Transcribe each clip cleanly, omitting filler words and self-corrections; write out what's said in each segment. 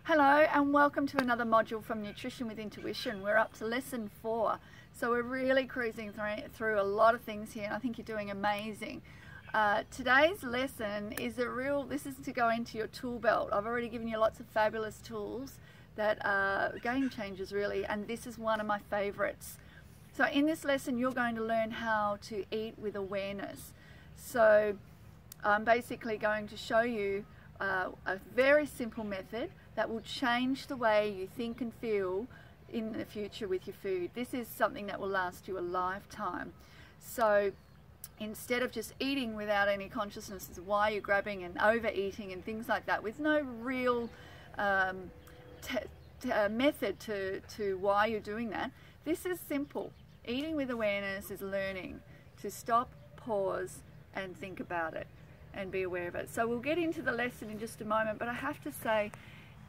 Hello and welcome to another module from Nutrition with Intuition. We're up to lesson 4, so we're really cruising through a lot of things here, and I think you're doing amazing. Today's lesson is this is to go into your tool belt. I've already given you lots of fabulous tools that are game changers really, and this is one of my favorites. So in this lesson you're going to learn how to eat with awareness. So I'm basically going to show you a very simple method that will change the way you think and feel in the future with your food. This is something that will last you a lifetime. So instead of just eating without any consciousness as why you're grabbing and overeating and things like that, with no real method to why you're doing that, this is simple. Eating with awareness is learning to stop, pause, and think about it and be aware of it. So we'll get into the lesson in just a moment, but I have to say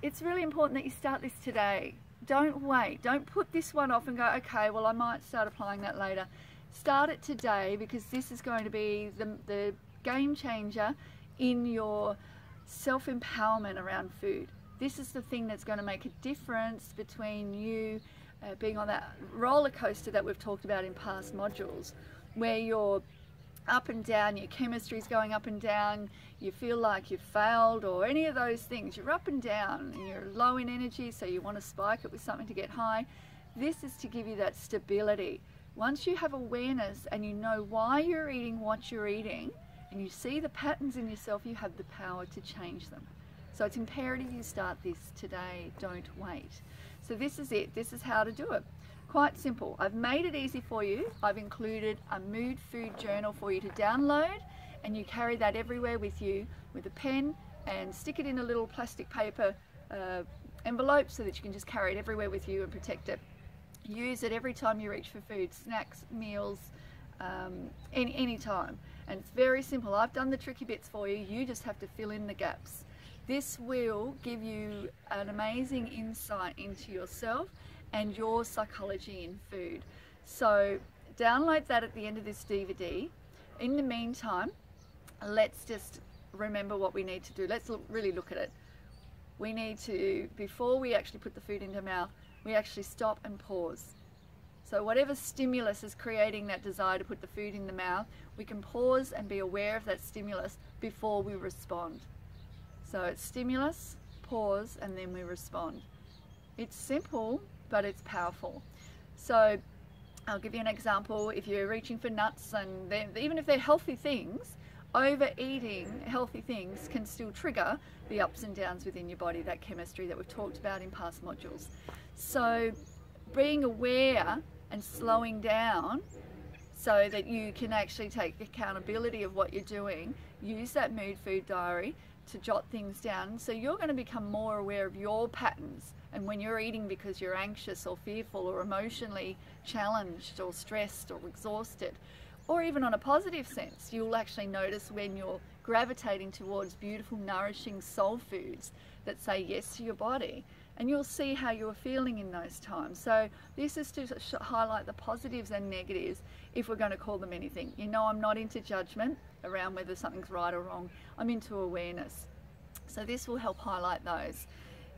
it's really important that you start this today. Don't wait. Don't put this one off and go, okay, well I might start applying that later. Start it today, because this is going to be the game changer in your self-empowerment around food. This is the thing that's going to make a difference between you being on that roller coaster that we've talked about in past modules, where you're up and down, your chemistry's going up and down, you feel like you've failed or any of those things. You're up and down and you're low in energy, so you want to spike it with something to get high. This is to give you that stability. Once you have awareness and you know why you're eating what you're eating and you see the patterns in yourself, you have the power to change them. So it's imperative you start this today. Don't wait. So this is it. This is how to do it. Quite simple. I've made it easy for you. I've included a mood food journal for you to download, and you carry that everywhere with you with a pen and stick it in a little plastic paper envelope so that you can just carry it everywhere with you and protect it. Use it every time you reach for food, snacks, meals, any time. And it's very simple. I've done the tricky bits for you. You just have to fill in the gaps. This will give you an amazing insight into yourself and your psychology in food. So download that at the end of this DVD. In the meantime, let's just remember what we need to do. Let's really look at it. We need to, before we actually put the food into mouth, we actually stop and pause. So whatever stimulus is creating that desire to put the food in the mouth, we can pause and be aware of that stimulus before we respond. So it's stimulus, pause, and then we respond. It's simple, but it's powerful. So I'll give you an example. If you're reaching for nuts, and even if they're healthy things, overeating healthy things can still trigger the ups and downs within your body, that chemistry that we've talked about in past modules. So being aware and slowing down so that you can actually take accountability of what you're doing, use that mood food diary to jot things down, so you're going to become more aware of your patterns. And when you're eating because you're anxious or fearful or emotionally challenged or stressed or exhausted, or even on a positive sense, you'll actually notice when you're gravitating towards beautiful, nourishing soul foods that say yes to your body, and you'll see how you're feeling in those times. So this is to highlight the positives and negatives, if we're going to call them anything. You know, I'm not into judgment around whether something's right or wrong. I'm into awareness. So this will help highlight those.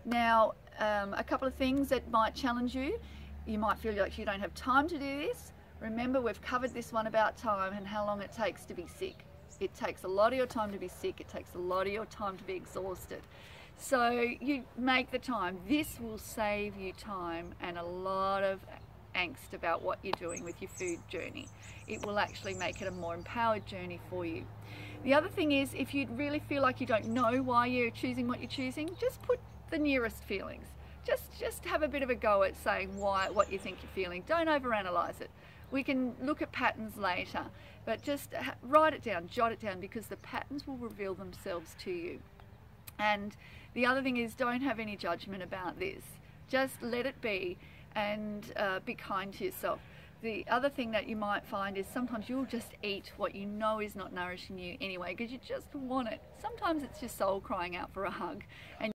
Now, a couple of things that might challenge you. You might feel like you don't have time to do this. Remember, we've covered this one about time and how long it takes to be sick. It takes a lot of your time to be sick. It takes a lot of your time to be exhausted. So you make the time. This will save you time and a lot of angst about what you're doing with your food journey. It will actually make it a more empowered journey for you. The other thing is, if you really feel like you don't know why you're choosing what you're choosing, just put the nearest feelings. Just have a bit of a go at saying what you think you're feeling. Don't overanalyze it. We can look at patterns later, but just write it down, jot it down, because the patterns will reveal themselves to you. And the other thing is, don't have any judgment about this. Just let it be, and be kind to yourself. The other thing that you might find is sometimes you'll just eat what you know is not nourishing you anyway, because you just want it. Sometimes it's your soul crying out for a hug, and